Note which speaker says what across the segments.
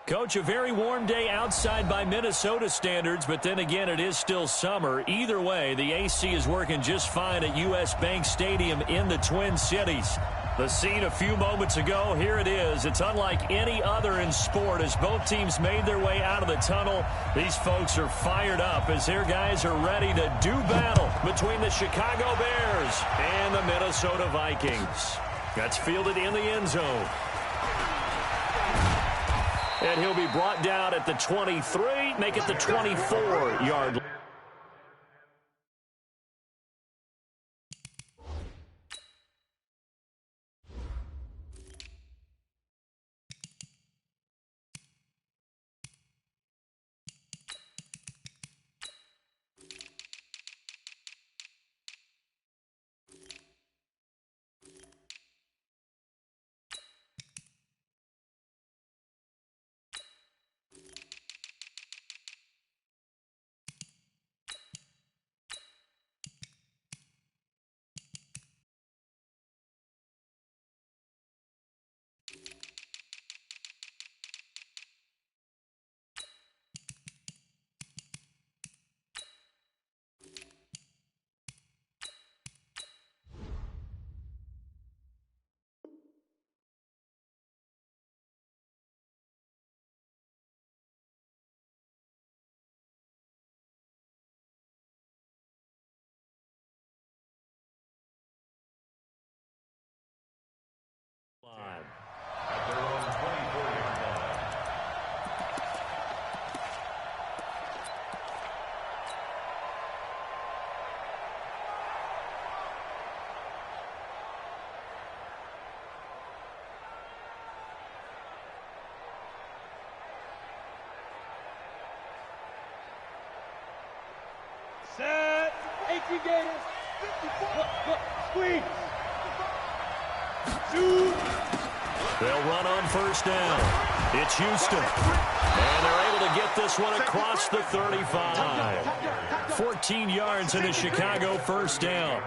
Speaker 1: Coach, a very warm day outside by Minnesota standards, but then again, it is still summer. Either way, the AC is working just fine at U.S. Bank Stadium in the Twin Cities. The scene a few moments ago, here it is. It's unlike any other in sport as both teams made their way out of the tunnel. These folks are fired up as their guys are ready to do battle between the Chicago Bears and the Minnesota Vikings. That's fielded in the end zone. And he'll be brought down at the 23, make it the 24-yard line.
Speaker 2: At their own 24-yard line.
Speaker 3: Set. 18 Gators. 54. Squeeze. Shoot.
Speaker 1: They'll run on first down. It's Houston. And they're able to get this one across the 35. 14 yards in a Chicago first down.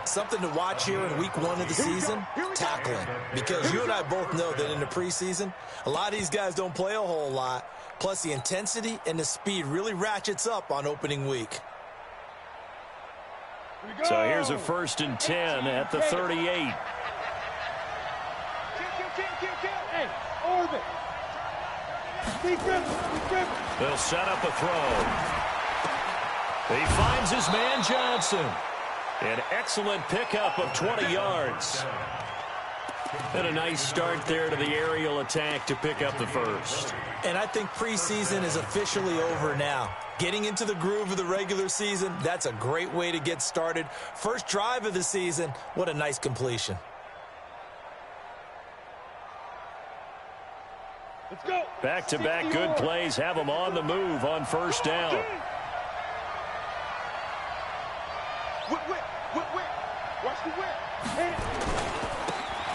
Speaker 4: Something to watch here in week 1 of the season, tackling. Because you and I both know that in the preseason, a lot of these guys don't play a whole lot. Plus, the intensity and the speed really ratchets up on opening week.
Speaker 1: So here's a 1st and 10 at the 38.
Speaker 3: Hey, orbit.
Speaker 1: They'll set up a throw. He finds his man Johnson. An excellent pickup of 20 yards. And a nice start there to the aerial attack to pick up the first.
Speaker 4: And I think preseason is officially over now. Getting into the groove of the regular season, that's a great way to get started. First drive of the season, what a nice completion.
Speaker 3: Let's go.
Speaker 1: Back-to-back good plays have them on the move on first down.
Speaker 3: Watch the whip.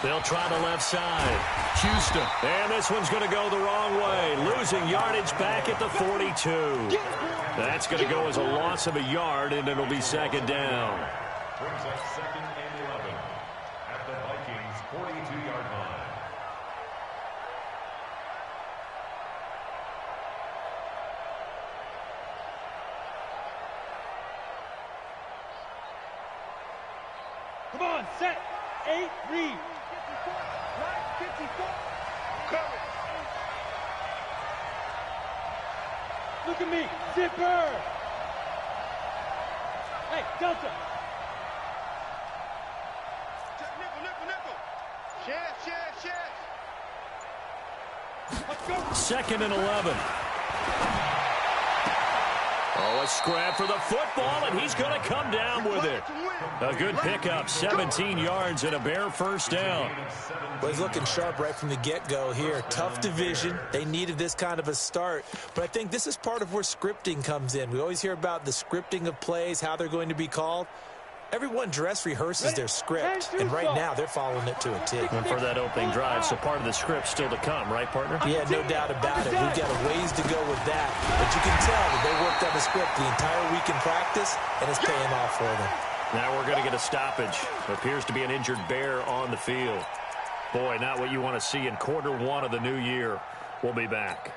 Speaker 1: They'll try the left side. Houston. And this one's going to go the wrong way. Losing yardage back at the 42. That's going to go as a loss of a yard, and it'll be second down.
Speaker 2: Brings up 2nd and 11 at the Vikings' 42-yard line.
Speaker 3: Come on, set. 8, read. 54. Cover. Look at me. Zipper. Hey, Delta. Nickel. Share. Let's go.
Speaker 1: 2nd and 11. Oh, a scrap for the football, and he's going to come down with it. A good pickup, 17 yards and a Bear first down.
Speaker 4: Well, he's looking sharp right from the get-go here. Tough division. They needed this kind of a start. But I think this is part of where scripting comes in. We always hear about the scripting of plays, how they're going to be called. Everyone dress rehearses their script, and right now they're following it to a T.
Speaker 1: And for that opening drive, so part of the script still to come, right, partner?
Speaker 4: Yeah, no doubt about it. We've got a ways to go with that. But you can tell that they worked on the script the entire week in practice, and it's paying off for them.
Speaker 1: Now we're going to get a stoppage. Appears to be an injured Bear on the field. Boy, not what you want to see in quarter 1 of the new year. We'll be back.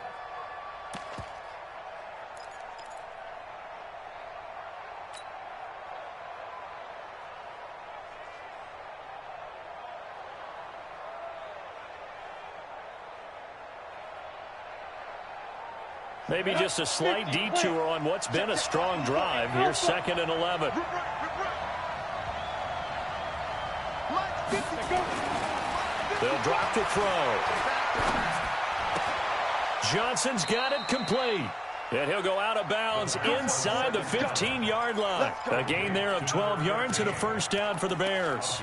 Speaker 1: Maybe just a slight detour on what's been a strong drive. Here's 2nd and 11. They'll drop the throw. Johnson's got it complete. And he'll go out of bounds inside the 15-yard line. A gain there of 12 yards and a first down for the Bears.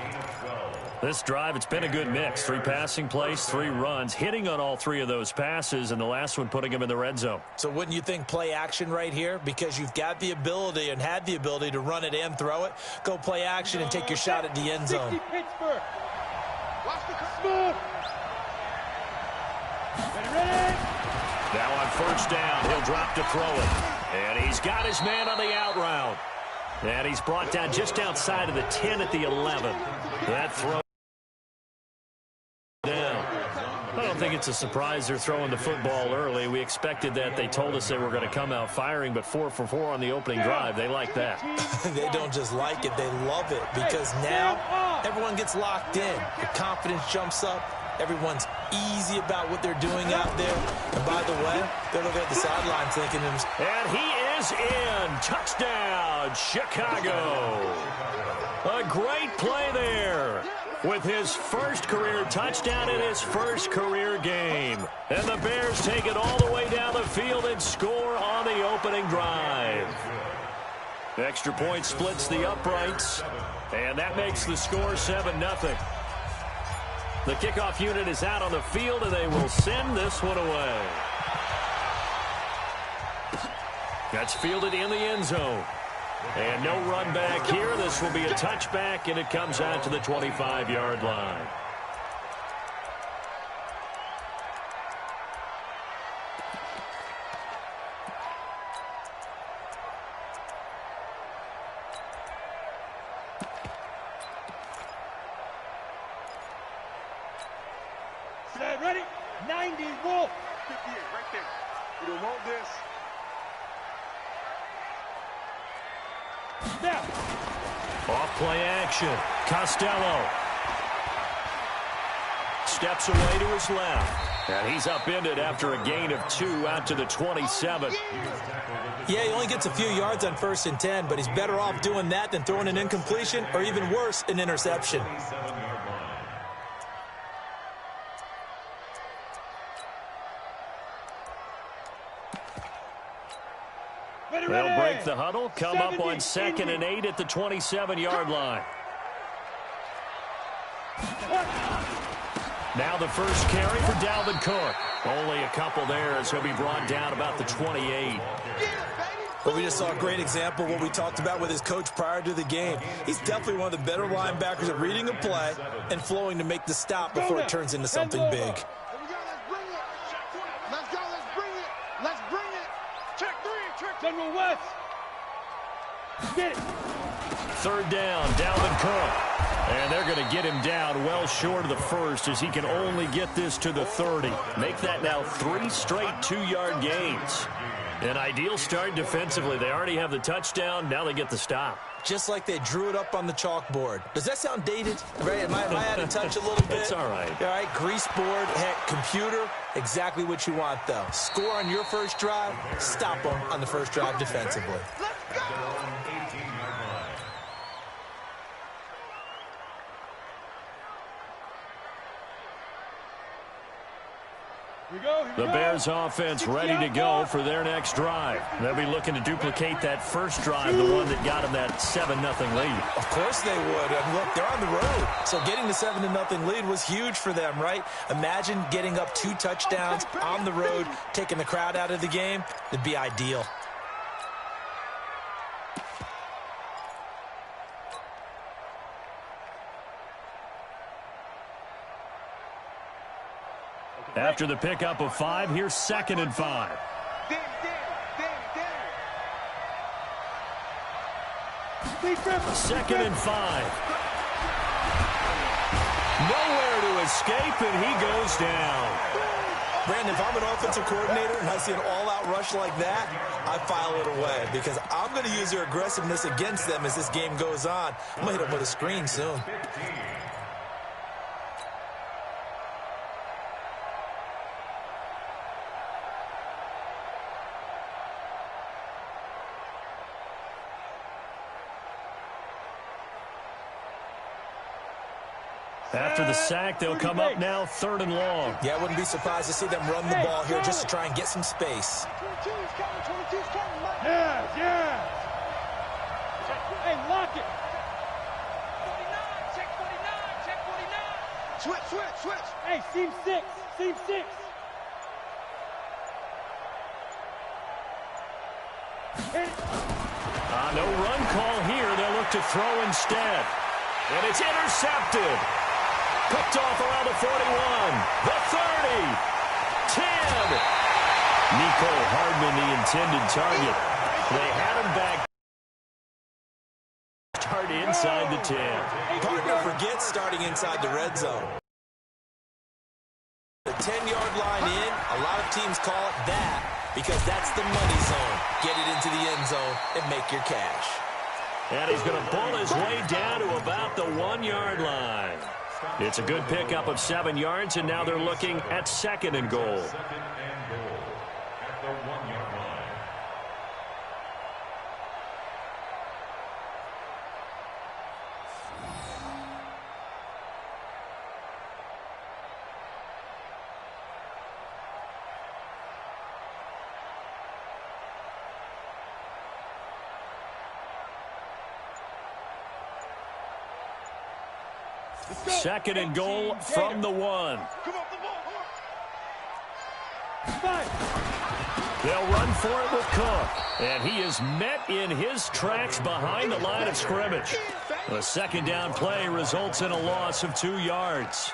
Speaker 1: This drive, it's been a good mix. 3 passing plays, 3 runs, hitting on all 3 of those passes, and the last one putting him in the red zone.
Speaker 4: So wouldn't you think play action right here? Because you've got the ability and had the ability to run it and throw it. Go play action and take your shot at the end zone.
Speaker 1: Now on first down, he'll drop to throw it. And he's got his man on the out route. And he's brought down just outside of the 10 at the 11. That throw down. I don't think it's a surprise they're throwing the football early. We expected that. They told us they were going to come out firing, but 4 for 4 on the opening drive. They like that.
Speaker 4: They don't just like it, they love it, because now everyone gets locked in. The confidence jumps up. Everyone's easy about what they're doing out there. And by the way, they're looking at the sidelines thinking,
Speaker 1: and he is in. Touchdown, Chicago. A great play there with his first career touchdown in his first career game. And the Bears take it all the way down the field and score on the opening drive. Extra point splits the uprights, and that makes the score 7-0. The kickoff unit is out on the field, and they will send this one away. That's fielded in the end zone. And no run back here. This will be a touchback, and it comes out to the 25-yard line.
Speaker 3: Ready? 90 Wolf. 58 right there. We don't want this. Now.
Speaker 1: Off play action. Costello steps away to his left. And he's upended after a gain of 2 out to the 27.
Speaker 4: Yeah, he only gets a few yards on 1st and 10, but he's better off doing that than throwing an incompletion or even worse, an interception.
Speaker 1: They'll break the huddle, come up on 2nd and 8 at the 27-yard line. Now the first carry for Dalvin Cook. Only a couple there as he'll be brought down about the 28.
Speaker 4: Well, we just saw a great example of what we talked about with his coach prior to the game. He's definitely one of the better linebackers at reading a play and flowing to make the stop before it turns into something big.
Speaker 3: General West. Get it.
Speaker 1: 3rd down, Dalvin Cook. And they're going to get him down well short of the first as he can only get this to the 30. Make that now 3 straight 2-yard gains. An ideal start defensively. They already have the touchdown. Now they get the stop.
Speaker 4: Just like they drew it up on the chalkboard. Does that sound dated? Right? Am I out of touch a little bit?
Speaker 1: It's all right.
Speaker 4: All right, grease board, heck, computer, exactly what you want, though. Score on your first drive, stop them on the first drive defensively.
Speaker 3: Let's go.
Speaker 1: The Bears offense ready to go for their next drive. They'll be looking to duplicate that first drive, the one that got them that 7-0 lead.
Speaker 4: Of course they would. And look, they're on the road. So getting the 7-0 lead was huge for them, right? Imagine getting up 2 touchdowns on the road, taking the crowd out of the game. It'd be ideal.
Speaker 1: After the pickup of 5, here's 2nd and 5. 2nd and 5. Nowhere to escape, and he goes down.
Speaker 4: Brandon, if I'm an offensive coordinator and I see an all-out rush like that, I file it away because I'm going to use their aggressiveness against them as this game goes on. I'm going to hit them with a screen soon.
Speaker 1: After the sack, they'll come up now 3rd and long.
Speaker 4: Yeah, I wouldn't be surprised to see them run the ball here just to try and get some space.
Speaker 3: Yeah. Hey, lock it.
Speaker 5: 49, check 49, check 49.
Speaker 3: Switch. Hey, seam 6.
Speaker 1: No run call here. They'll look to throw instead. And it's intercepted. Picked off around the 41. The 30. 10. Nico Hardman, the intended target. They had him back. Start inside the 10.
Speaker 4: Partner forgets starting inside the red zone. The 10-yard line in, a lot of teams call it that because that's the money zone. Get it into the end zone and make your cash.
Speaker 1: And he's going to pull his way down to about the 1-yard line. It's a good pickup of 7 yards, and now they're looking at 2nd and goal.
Speaker 2: 2nd and goal at the 1-yard line.
Speaker 1: Second and goal from the 1. They'll run for it with Cook. And he is met in his tracks behind the line of scrimmage. The second down play results in a loss of 2 yards.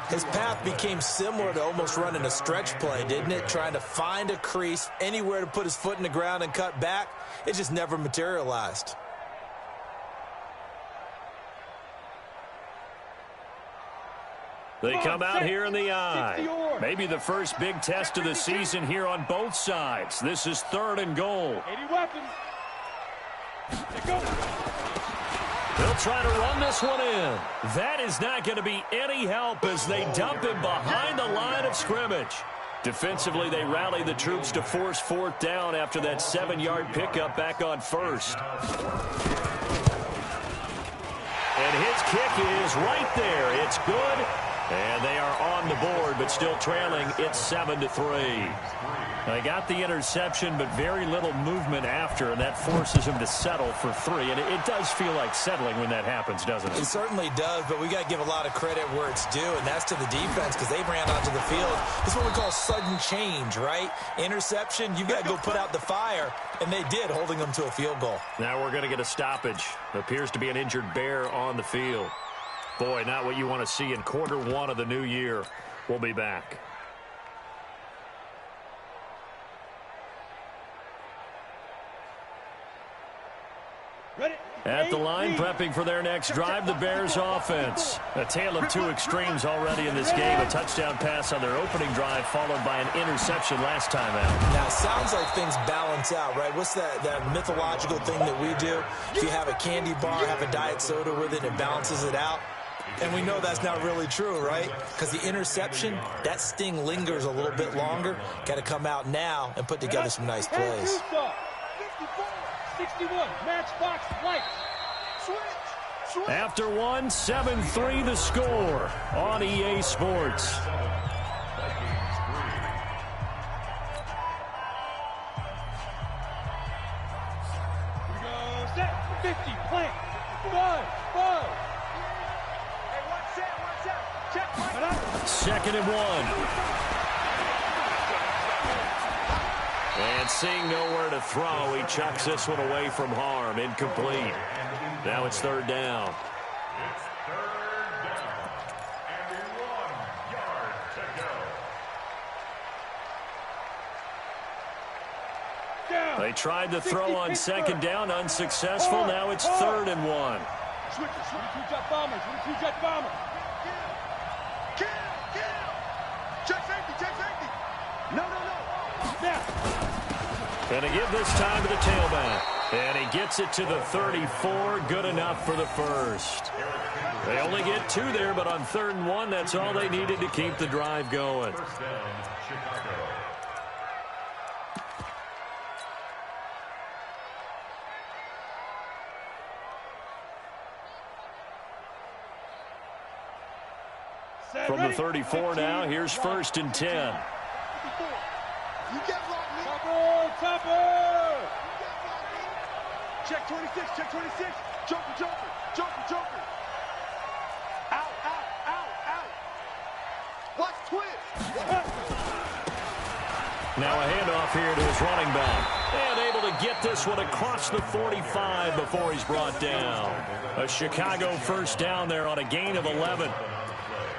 Speaker 4: His path became similar to almost running a stretch play, didn't it? Trying to find a crease, anywhere to put his foot in the ground and cut back. It just never materialized.
Speaker 1: They come out here in the eye. Maybe the first big test of the season here on both sides. This is 3rd and goal.
Speaker 3: 80 weapons.
Speaker 1: They'll try to run this one in. That is not going to be any help as they dump him behind the line of scrimmage. Defensively, they rally the troops to force 4th down after that 7-yard pickup back on 1st. And his kick is right there. It's good. And they are on the board, but still trailing. It's 7-3. They got the interception, but very little movement after, and that forces him to settle for 3. And it does feel like settling when that happens, doesn't it?
Speaker 4: It certainly does, but we got to give a lot of credit where it's due, and that's to the defense because they ran onto the field. It's what we call sudden change, right? Interception, you got to go put out the fire, and they did, holding them to a field goal.
Speaker 1: Now we're going to get a stoppage. Appears to be an injured Bear on the field. Boy, not what you want to see in quarter 1 of the new year. We'll be back. At the line, prepping for their next drive, the Bears offense. A tale of 2 extremes already in this game. A touchdown pass on their opening drive, followed by an interception last time out.
Speaker 4: Now, it sounds like things balance out, right? What's that mythological thing that we do? If you have a candy bar, have a diet soda with it, it balances it out. And we know that's not really true, right? Because the interception, that sting lingers a little bit longer. Got to come out now and put together some nice plays.
Speaker 3: 54, 61, matchbox lights. Switch.
Speaker 1: After 1, 7-3 the score on EA Sports.
Speaker 3: We go set, 50, plant, 5.
Speaker 1: 2nd and 1. And seeing nowhere to throw, he chucks this one away from harm. Incomplete. Now it's 3rd down.
Speaker 2: It's 3rd down and 1 yard to go.
Speaker 1: They tried to throw on 2nd down, unsuccessful. Now it's 3rd and 1.
Speaker 3: Switch, 22 jet bombers, 22 jet bombers. Check safety. No. Now.
Speaker 1: Gonna give this time to the tailback. And he gets it to the 34. Good enough for the first. They only get 2 there, but on 3rd and 1, that's all they needed to keep the drive going.
Speaker 2: First down, Chicago.
Speaker 1: From the 34 now, here's 1st and 10.
Speaker 3: You get blocked, man. Topper! Check 26, check 26. Joker. Out. Watch twist.
Speaker 1: Now a handoff here to his running back. And able to get this one across the 45 before he's brought down. A Chicago 1st down there on a gain of 11.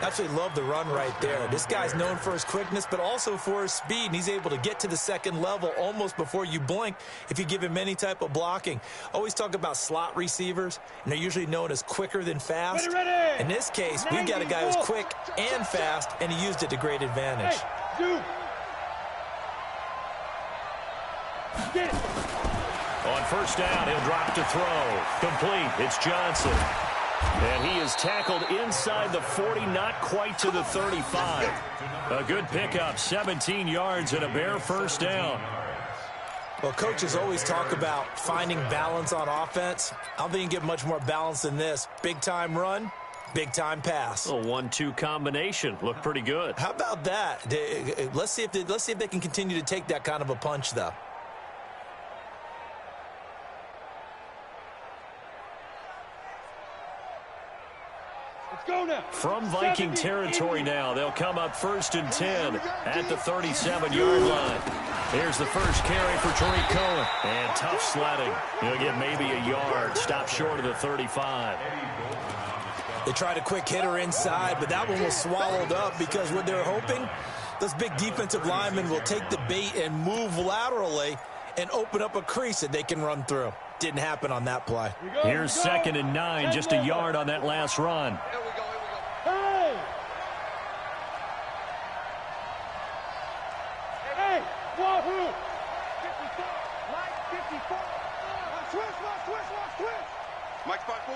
Speaker 4: Absolutely love the run right there. This guy's known for his quickness, but also for his speed, and he's able to get to the second level almost before you blink if you give him any type of blocking. Always talk about slot receivers, and they're usually known as quicker than fast.
Speaker 3: Ready.
Speaker 4: In this case, we've got a guy who's quick and fast, and he used it to great advantage.
Speaker 3: Hey, get it.
Speaker 1: On 1st down, he'll drop to throw. Complete. It's Johnson. And he is tackled inside the 40, not quite to the 35. A good pickup, 17 yards and a Bear 1st down.
Speaker 4: Well, coaches always talk about finding balance on offense. I don't think you can get much more balance than this. Big-time run, big-time pass.
Speaker 1: A 1-2 combination. Looked pretty good.
Speaker 4: How about that? Let's see if they can continue to take that kind of a punch, though.
Speaker 1: From Viking territory now, they'll come up 1st and 10 at the 37-yard line. Here's the first carry for Tariq Cohen. And tough sledding. He'll get maybe a yard. Stop short of the 35.
Speaker 4: They tried a quick hitter inside, but that one was swallowed up because what they're hoping, those big defensive linemen will take the bait and move laterally and open up a crease that they can run through. Didn't happen on that play.
Speaker 1: Here's 2nd and 9, just a yard on that last run.
Speaker 3: Hey, Wahoo! 54, Mike 54. Twist. Mike spot 4.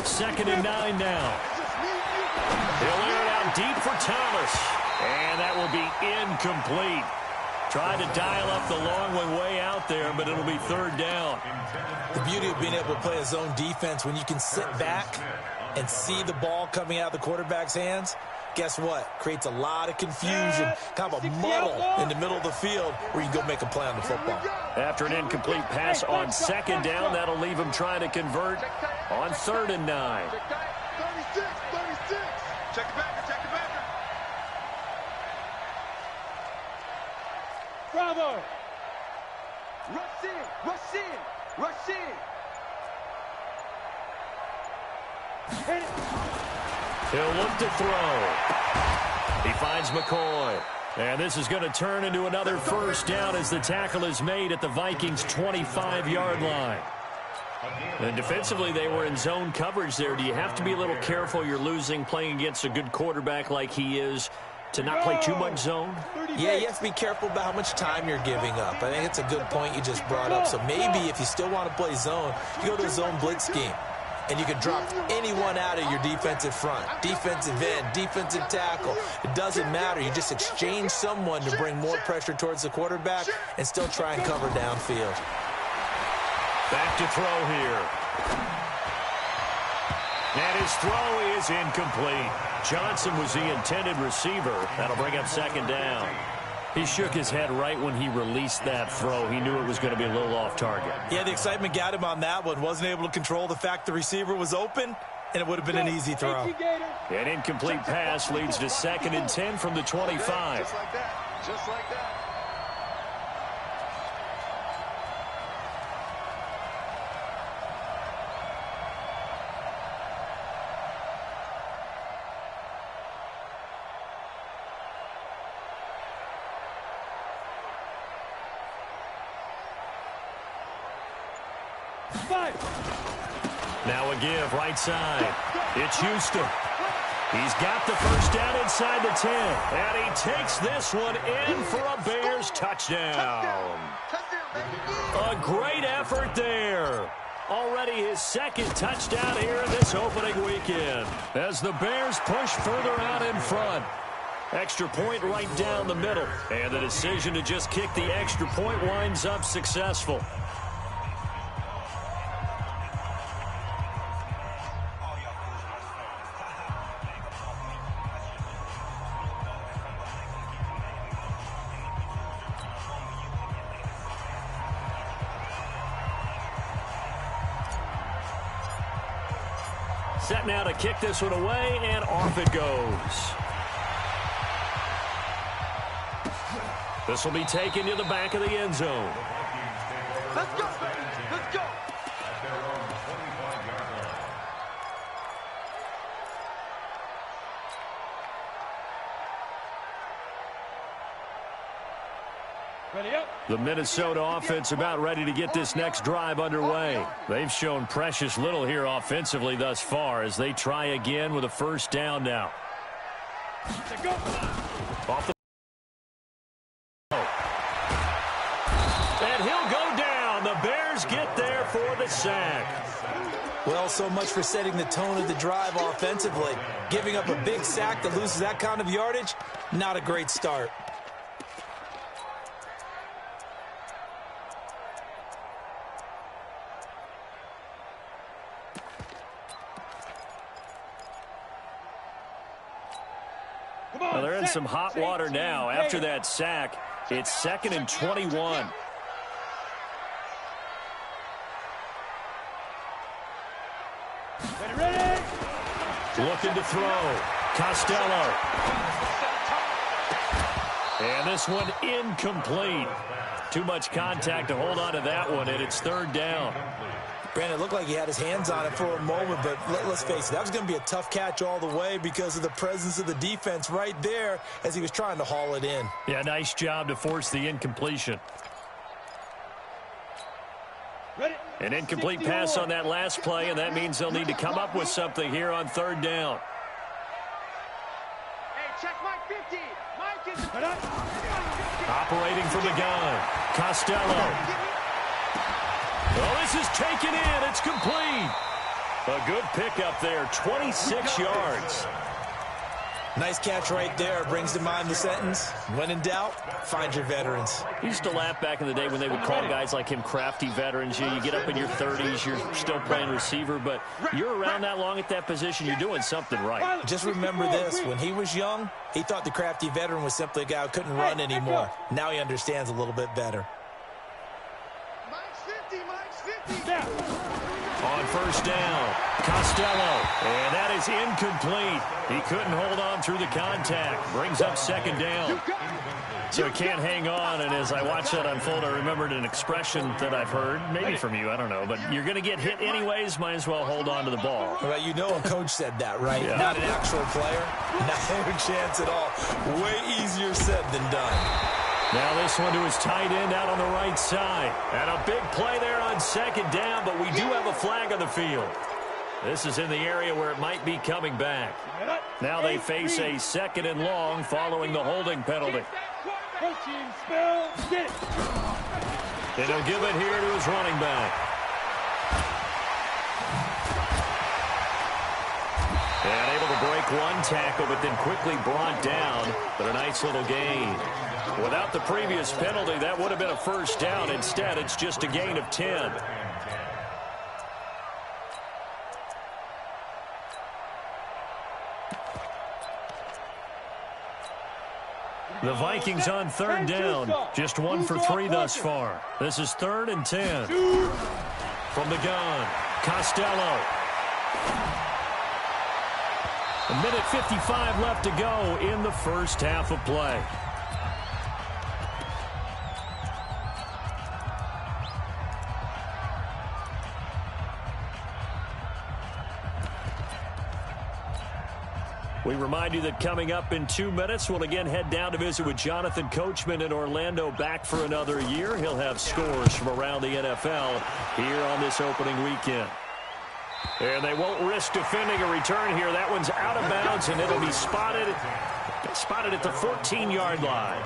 Speaker 1: 2nd and 9 now. He'll air it out deep for Thomas. And that will be incomplete. Tried to dial up the long one way out there, but it'll be 3rd down.
Speaker 4: The beauty of being able to play a zone defense when you can sit back and see the ball coming out of the quarterback's hands, guess what? Creates a lot of confusion, kind of a muddle in the middle of the field where you can go make a play on the football.
Speaker 1: After an incomplete pass on 2nd down, that'll leave him trying to convert on 3rd and 9.
Speaker 3: 36. Check the backer. Bravo! Rush in! Hit it!
Speaker 1: He'll look to throw. He finds McCoy. And this is going to turn into another 1st down as the tackle is made at the Vikings' 25-yard line. And defensively, they were in zone coverage there. Do you have to be a little careful you're losing playing against a good quarterback like he is to not play too much zone?
Speaker 4: Yeah, you have to be careful about how much time you're giving up. I think it's a good point you just brought up. So maybe if you still want to play zone, you go to a zone blitz scheme. And you can drop anyone out of your defensive front. Defensive end, defensive tackle. It doesn't matter. You just exchange someone to bring more pressure towards the quarterback and still try and cover downfield.
Speaker 1: Back to throw here. And his throw is incomplete. Johnson was the intended receiver. That'll bring up 2nd down. He shook his head right when he released that throw. He knew it was going to be a little off target.
Speaker 4: Yeah, the excitement got him on that one. Wasn't able to control the fact the receiver was open, and it would have been an easy throw.
Speaker 1: An incomplete pass leads to 2nd and 10 from the 25.
Speaker 3: Just like that.
Speaker 1: Now a give right side. It's Houston. He's got the 1st down inside the 10. And he takes this one in for a Bears touchdown. A great effort there. Already his 2nd touchdown here in this opening weekend as the Bears push further out in front. Extra point right down the middle. And the decision to just kick the extra point winds up successful. Set now to kick this one away, and off it goes. This will be taken to the back of the end zone.
Speaker 3: Let's go. Let's go.
Speaker 2: At their own 25-yard line.
Speaker 3: Ready up.
Speaker 1: The Minnesota offense about ready to get this next drive underway. They've shown precious little here offensively thus far as they try again with a first down now.
Speaker 3: Let's go.
Speaker 1: Off the and he'll go down. The Bears get there for the sack.
Speaker 4: Well, so much for setting the tone of the drive offensively. Giving up a big sack that loses that kind of yardage, not a great start.
Speaker 1: Well, they're in some hot water now. After that sack, it's 2nd and 21.
Speaker 3: Ready.
Speaker 1: Looking to throw. Costello. And this one incomplete. Too much contact to hold on to that one, and it's 3rd down.
Speaker 4: Brandon, it looked like he had his hands on it for a moment, but let's face it, that was going to be a tough catch all the way because of the presence of the defense right there as he was trying to haul it in.
Speaker 1: Yeah, nice job to force the incompletion.
Speaker 3: Ready.
Speaker 1: An incomplete pass on that last play, and that means they'll need to come up with something here on 3rd down.
Speaker 3: Hey, check Mike 50. Mike is
Speaker 1: Operating from the gun. Costello. Well, this is taken in. It's complete. A good pickup there, 26 yards.
Speaker 4: Nice catch right there. Brings to mind the sentence, when in doubt, find your veterans.
Speaker 1: I used to laugh back in the day when they would call guys like him crafty veterans. You get up in your 30s, you're still playing receiver, but you're around that long at that position, you're doing something right.
Speaker 4: Just remember this, when he was young, he thought the crafty veteran was simply a guy who couldn't run anymore. Now he understands a little bit better.
Speaker 1: On first down, Costello, and that is incomplete. He couldn't hold on through the contact. Brings up 2nd down. So he can't hang on, and as I watch that unfold, I remembered an expression that I've heard, maybe from you, I don't know, but you're going to get hit anyways, might as well hold on to the ball.
Speaker 4: Well, you know a coach said that, right?
Speaker 1: Yeah.
Speaker 4: Not an actual player. No chance at all. Way easier said than done.
Speaker 1: Now this one to his tight end out on the right side. And a big play there on 2nd down, but we do have a flag on the field. This is in the area where it might be coming back. Now they face a 2nd and long following the holding penalty. And he'll give it here to his running back. And able to break one tackle, but then quickly brought down. But a nice little gain. Without the previous penalty, that would have been a first down. Instead, it's just a gain of 10. The Vikings on 3rd down. Just 1 for 3 thus far. This is 3rd and 10. From the gun, Costello. A minute 55 left to go in the first half of play. We remind you that coming up in 2 minutes, we'll again head down to visit with Jonathan Coachman in Orlando, back for another year. He'll have scores from around the NFL here on this opening weekend. And they won't risk defending a return here. That one's out of bounds, and it'll be spotted at the 14-yard line.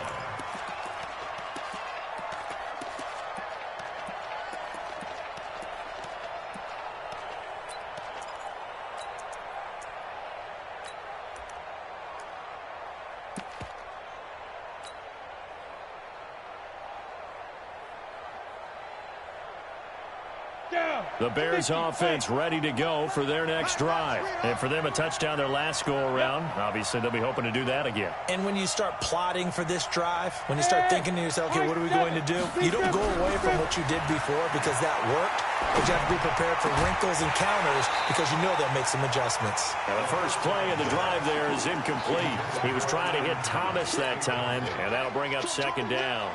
Speaker 1: The Bears offense ready to go for their next drive. And for them, a touchdown their last go-around. Obviously, they'll be hoping to do that again.
Speaker 4: And when you start plotting for this drive, when you start thinking to yourself, okay, what are we going to do? You don't go away from what you did before because that worked. But you have to be prepared for wrinkles and counters because you know they'll make some adjustments.
Speaker 1: Now the first play of the drive there is incomplete. He was trying to hit Thomas that time, and that'll bring up second down.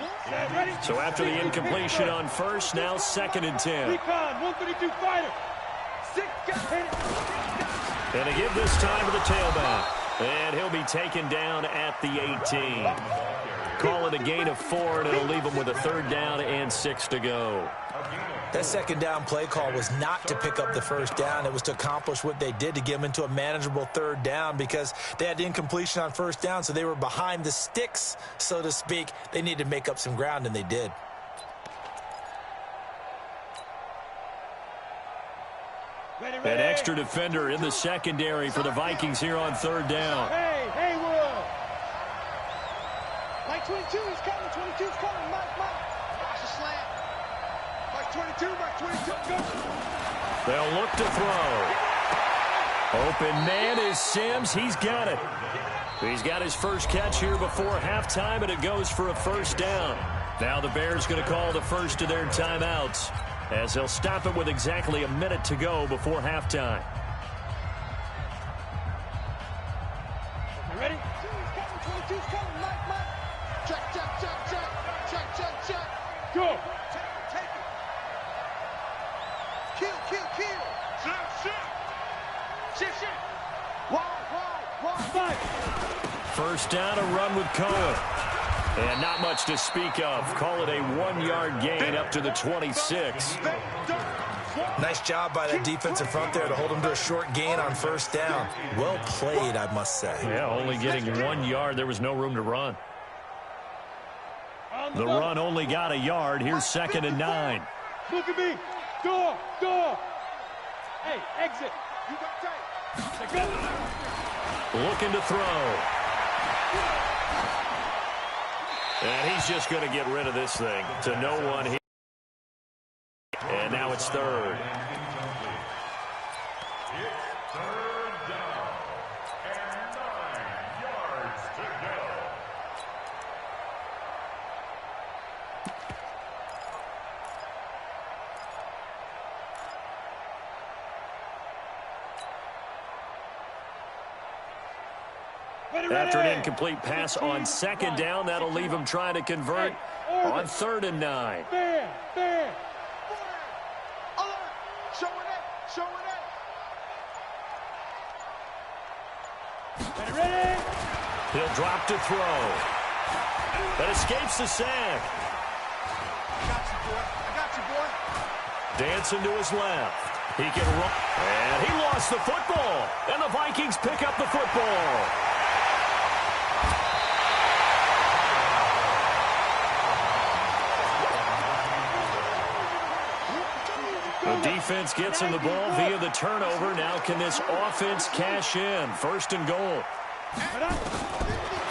Speaker 1: So after the incompletion on first, now 2nd and 10.
Speaker 3: Recon, 132 fighter.
Speaker 1: And to give this time to the tailback. And he'll be taken down at the 18. Call it a gain of 4, and it'll leave him with a 3rd down and 6 to go.
Speaker 4: That 2nd down play call was not to pick up the 1st down. It was to accomplish what they did to get them into a manageable 3rd down because they had incompletion on 1st down, so they were behind the sticks, so to speak. They needed to make up some ground, and they did.
Speaker 1: An extra defender in the secondary for the Vikings here on 3rd down.
Speaker 3: Hey, Haywood. Mike 22 is coming. 22's coming. Mike. Watch the slant. Mike 22, go.
Speaker 1: They'll look to throw. Open man is Sims. He's got it. He's got his first catch here before halftime, and it goes for a 1st down. Now the Bears going to call the first of their timeouts, as they'll stop it with exactly a minute to go before halftime.
Speaker 3: You ready? 22's coming. Mike. Check. Go. Take it. Kill. Shit. Wide.
Speaker 1: 1st down, a run with Cohen. And not much to speak of. Call it a 1-yard gain up to the 26.
Speaker 4: Nice job by that defensive front there to hold them to a short gain on 1st down. Well played, I must say.
Speaker 1: Yeah, only getting 1 yard. There was no room to run. The run only got a yard. Here's 2nd and 9.
Speaker 3: Look at me. Door. Hey, exit. You got tight.
Speaker 1: Looking to throw. And he's just going to get rid of this thing to no one here. And now it's 3rd.
Speaker 2: It's 3rd down and 9 yards to go.
Speaker 1: After an incomplete pass on 2nd down, that'll leave him trying to convert on 3rd and 9.
Speaker 3: Fair. Ready?
Speaker 1: He'll drop to throw. But escapes the sack.
Speaker 3: I got you, boy.
Speaker 1: Dancing to his left. He can run. And he lost the football. And the Vikings pick up the football. The defense gets him the ball via the turnover. Now can this offense cash in? 1st and goal.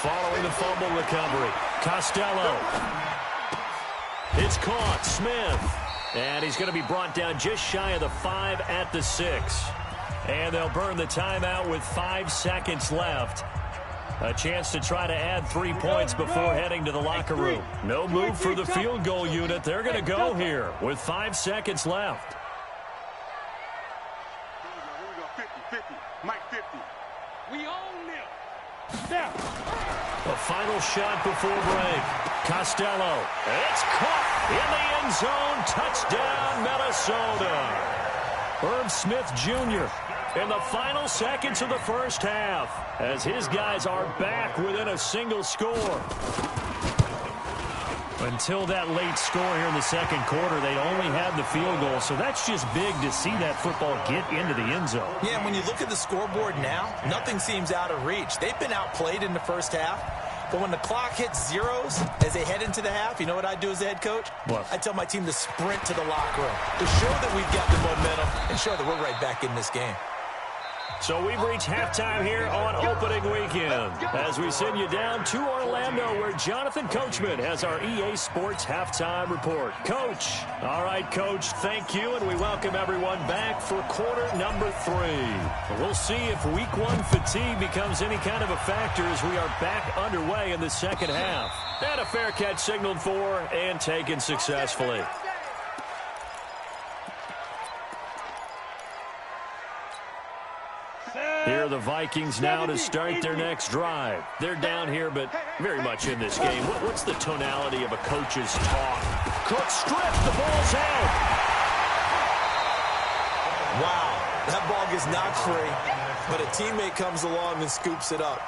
Speaker 1: Following the fumble recovery, Costello. It's caught. Smith. And he's going to be brought down just shy of the 5 at the 6. And they'll burn the timeout with 5 seconds left. A chance to try to add 3 points before heading to the locker room. No move for the field goal unit. They're going to go here with 5 seconds left.
Speaker 3: Here we go. 50. Mike 50. We own them. Now.
Speaker 1: A final shot before break. Costello. It's caught in the end zone. Touchdown, Minnesota. Herb Smith Jr. in the final seconds of the 1st half, as his guys are back within a single score. Until that late score here in the 2nd quarter, they'd only had the field goal, so that's just big to see that football get into the end zone.
Speaker 4: Yeah, and when you look at the scoreboard now, nothing seems out of reach. They've been outplayed in the 1st half, but when the clock hits zeros as they head into the half, you know what I do as the head coach?
Speaker 1: What?
Speaker 4: I tell my team to sprint to the locker room to show that we've got the momentum and show that we're right back in this game.
Speaker 1: So we've reached halftime here on opening weekend as we send you down to Orlando, where Jonathan Coachman has our EA Sports halftime report. Coach. All right, Coach, thank you, and we welcome everyone back for quarter number 3. We'll see if week 1 fatigue becomes any kind of a factor as we are back underway in the 2nd half. And a fair catch signaled for and taken successfully. Here are the Vikings now to start their next drive. They're down here, but very much in this game. What's the tonality of a coach's talk? Cook stripped. The ball's out.
Speaker 4: Wow, that ball gets knocked free, but a teammate comes along and scoops it up.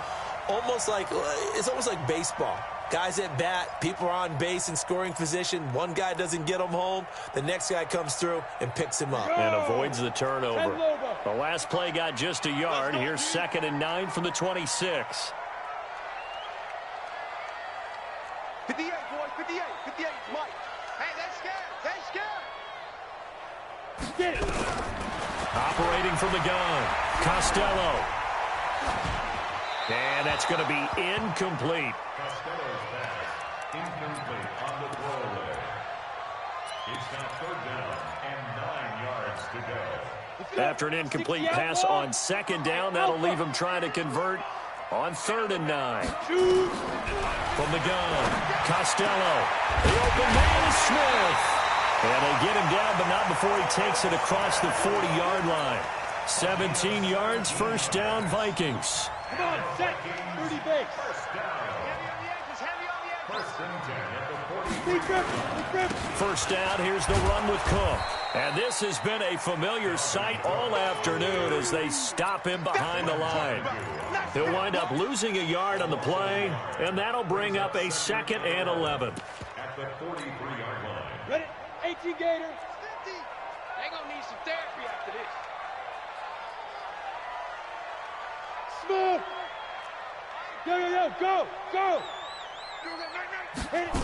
Speaker 4: It's almost like baseball. Guys at bat, people are on base in scoring position. One guy doesn't get him home. The next guy comes through and picks him up.
Speaker 1: And avoids the turnover. The last play got just a yard. Here's 2nd and 9 from the 26.
Speaker 3: 58, boys, 58, 58, Mike. Hey, they're scared, they're scared.
Speaker 1: Operating from the gun, Costello. And that's going to be incomplete.
Speaker 2: Costello's pass incomplete on the throwaway. It's now 3rd down and 9 yards to go.
Speaker 1: After an incomplete pass on 2nd down, that'll leave him trying to convert on 3rd and 9. From the gun, Costello. The open man is Smith. And they get him down, but not before he takes it across the 40-yard line. 17 yards, 1st down, Vikings.
Speaker 3: Come on, set, 30 base.
Speaker 1: First down, here's the run with Cook. And this has been a familiar sight all afternoon as they stop him behind the line. He'll wind up losing a yard on the play, and that'll bring up a 2nd and 11.
Speaker 2: At the 43-yard line.
Speaker 3: Ready? 18 Gators. They're going to need some therapy after this. Smooth. Yo, go. Hit it.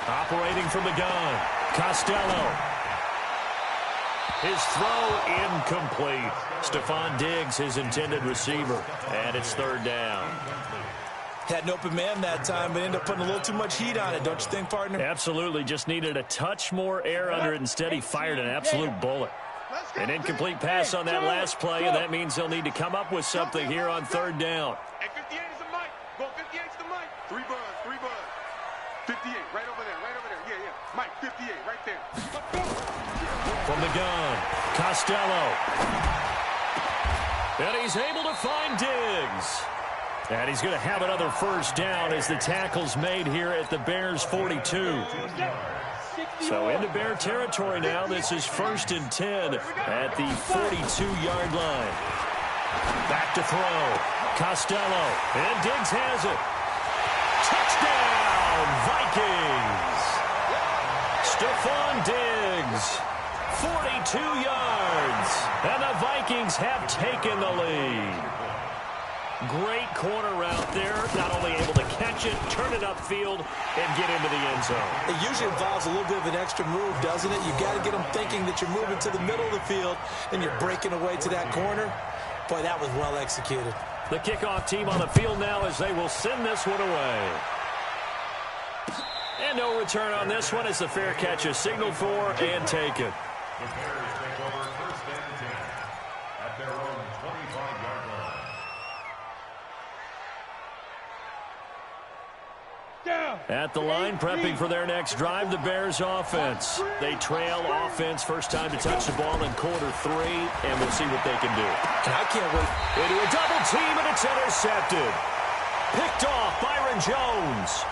Speaker 1: Operating from the gun, Costello. His throw incomplete. Stephon Diggs, his intended receiver. And it's 3rd down.
Speaker 4: Had an open man that time, but ended up putting a little too much heat on it, don't you think, partner?
Speaker 1: Absolutely. Just needed a touch more air under it. Instead, he fired an absolute bullet. An incomplete pass on that last play, and that means they'll need to come up with something here on 3rd down.
Speaker 3: Hey, 58 is the mic. Go 58 is the mic. 3 buzz. 58, right over there. Yeah. Mike, 58, right there.
Speaker 1: From the gun, Costello. And he's able to find Diggs. And he's going to have another 1st down as the tackle's made here at the Bears' 42. So into Bear territory now. This is 1st and 10 at the 42-yard line. Back to throw. Costello. And Diggs has it. Touchdown, Vikings. Stephon Diggs. 42 yards. And the Vikings have taken the lead. Great corner route there. Not only able to catch it, turn it upfield, and get into the end zone.
Speaker 4: It usually involves a little bit of an extra move, doesn't it? You got to get them thinking that you're moving to the middle of the field and you're breaking away to that corner. Boy, that was well executed.
Speaker 1: The kickoff team on the field now as they will send this one away. And no return on this one as the fair catch is signaled for and taken.
Speaker 2: The Bears take over 1st and 10 at their own 25-yard line.
Speaker 1: At the line, prepping for their next drive, the Bears offense. They trail offense, first time to touch the ball in quarter 3, and we'll see what they can do.
Speaker 4: And I can't wait.
Speaker 1: Into a double team, and it's intercepted. Picked off, Byron Jones.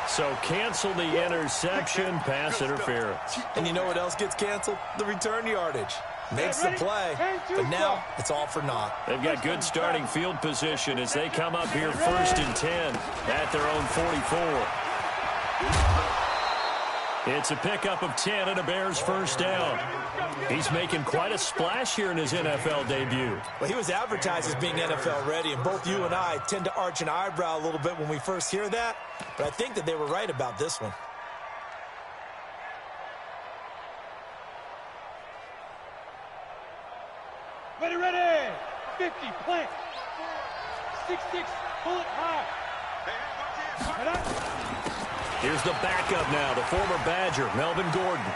Speaker 1: So cancel the interception, pass interference.
Speaker 4: And you know what else gets canceled? The return yardage. Makes the play, but now it's all for naught.
Speaker 1: They've got good starting field position as they come up here 1st and 10 at their own 44. It's a pickup of 10 and a Bears 1st down. He's making quite a splash here in his NFL debut.
Speaker 4: Well, he was advertised as being NFL ready, and both you and I tend to arch an eyebrow a little bit when we first hear that, but I think that they were right about this one.
Speaker 3: Ready. 50, plant. 6-6, pull it high.
Speaker 1: Here's the backup now, the former Badger, Melvin Gordon.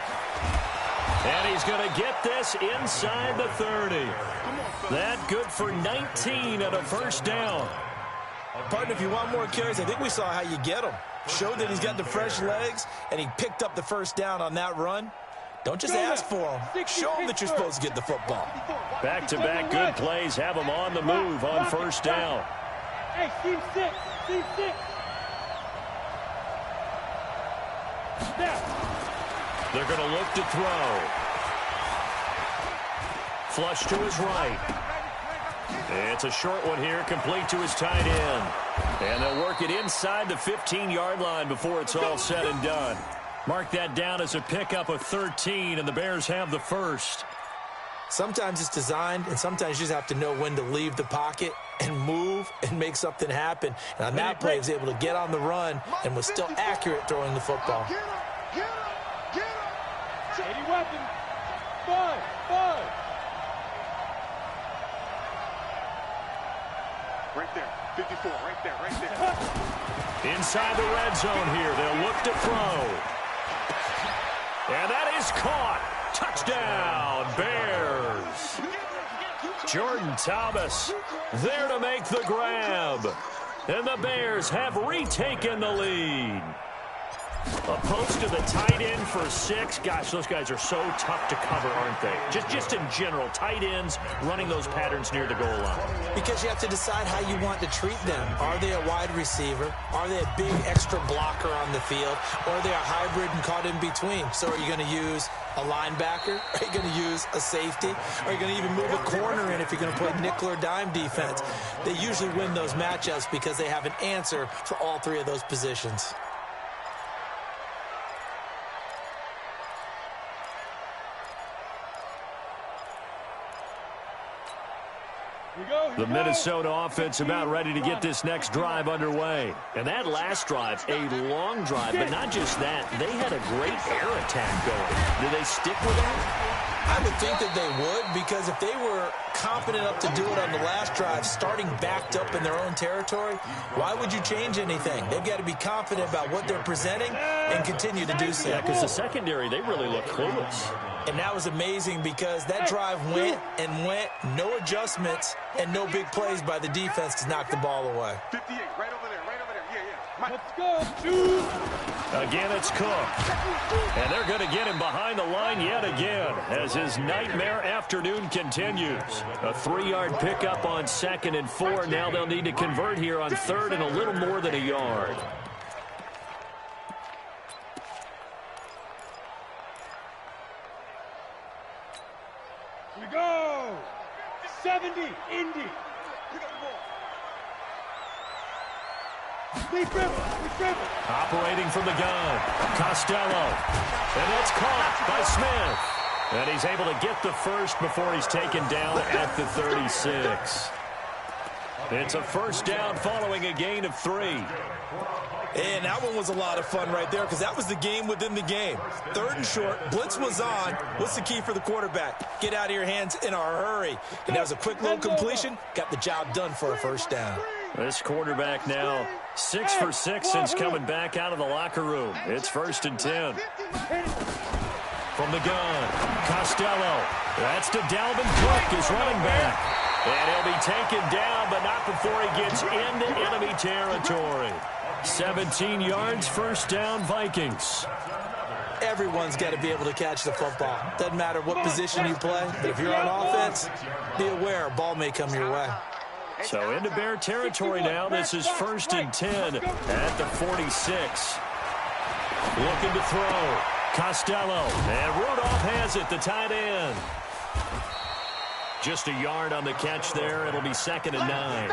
Speaker 1: And he's going to get this inside the 30. That good for 19 and a 1st down.
Speaker 4: Partner, if you want more carries, I think we saw how you get them. Showed that he's got the fresh legs, and he picked up the 1st down on that run. Don't just ask for them. Show them that you're supposed to get the football.
Speaker 1: Back-to-back good plays have them on the move on first down.
Speaker 5: Hey, team 6. Team 6.
Speaker 1: They're going to look to throw. Flush to his right. It's a short one here, complete to his tight end. And they'll work it inside the 15-yard line before it's all said and done. Mark that down as a pickup of 13, and the Bears have the first.
Speaker 4: Sometimes it's designed, and sometimes you just have to know when to leave the pocket and move and make something happen. And on that play, he was able to get on the run and was still accurate throwing the football.
Speaker 3: Get him.
Speaker 5: 80 weapons. 5.
Speaker 3: Right there. 54. Right there.
Speaker 1: Inside the red zone here. They'll look to throw. And that is caught. Touchdown, Bears. Jordan Thomas there to make the grab. And the Bears have retaken the lead. A post to the tight end for 6. Gosh, those guys are so tough to cover, aren't they? Just in general, tight ends running those patterns near the goal line.
Speaker 4: Because you have to decide how you want to treat them. Are they a wide receiver? Are they a big extra blocker on the field? Or are they a hybrid and caught in between? So are you going to use a linebacker? Are you going to use a safety? Are you going to even move a corner in if you're going to play nickel or dime defense? They usually win those matchups because they have an answer for all 3 of those positions.
Speaker 1: The Minnesota offense about ready to get this next drive underway. And that last drive, a long drive, but not just that. They had a great air attack going. Do they stick with that?
Speaker 4: I would think that they would, because if they were competent enough to do it on the last drive, starting backed up in their own territory, why would you change anything? They've got to be confident about what they're presenting and continue to do so.
Speaker 1: Yeah, because the secondary, they really look clueless.
Speaker 4: And that was amazing because that drive went and went, no adjustments, and no big plays by the defense to knock the ball away.
Speaker 3: 58, right over there. Yeah.
Speaker 5: Let's go.
Speaker 1: Again, it's Cook. And they're going to get him behind the line yet again as his nightmare afternoon continues. A 3-yard pickup on 2nd and 4. Now they'll need to convert here on 3rd and a little more than a yard.
Speaker 5: We go. 70, Indy. We dribble.
Speaker 1: Operating from the gun, Costello. And that's caught by Smith. And he's able to get the first before he's taken down at the 36. It's a first down following a gain of 3.
Speaker 4: And that one was a lot of fun right there because that was the game within the game. 3rd and short, blitz was on. What's the key for the quarterback? Get out of your hands in a hurry. And that was a quick little completion. Got the job done for a first down.
Speaker 1: This quarterback now 6 for 6 since coming back out of the locker room. It's 1st and 10. From the gun, Costello. That's to Dalvin Cook, his running back. And he'll be taken down, but not before he gets into enemy territory. 17 yards, first down, Vikings.
Speaker 4: Everyone's got to be able to catch the football. Doesn't matter what position you play, but if you're on offense, be aware a ball may come your way.
Speaker 1: So into Bear territory now. This is 1st and 10 at the 46. Looking to throw. Costello. And Rudolph has it, the tight end. Just a yard on the catch there. It'll be 2nd and 9.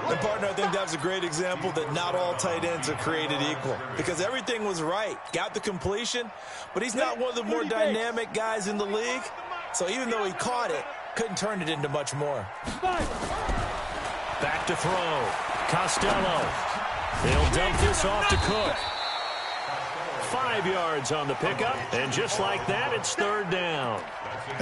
Speaker 4: And, partner, I think that was a great example that not all tight ends are created equal because everything was right. Got the completion, but he's not one of the more dynamic guys in the league. So even though he caught it, couldn't turn it into much more.
Speaker 1: Back to throw. Costello. They'll dump this off to Cook. 5 yards on the pickup, and just like that, it's 3rd down.
Speaker 4: And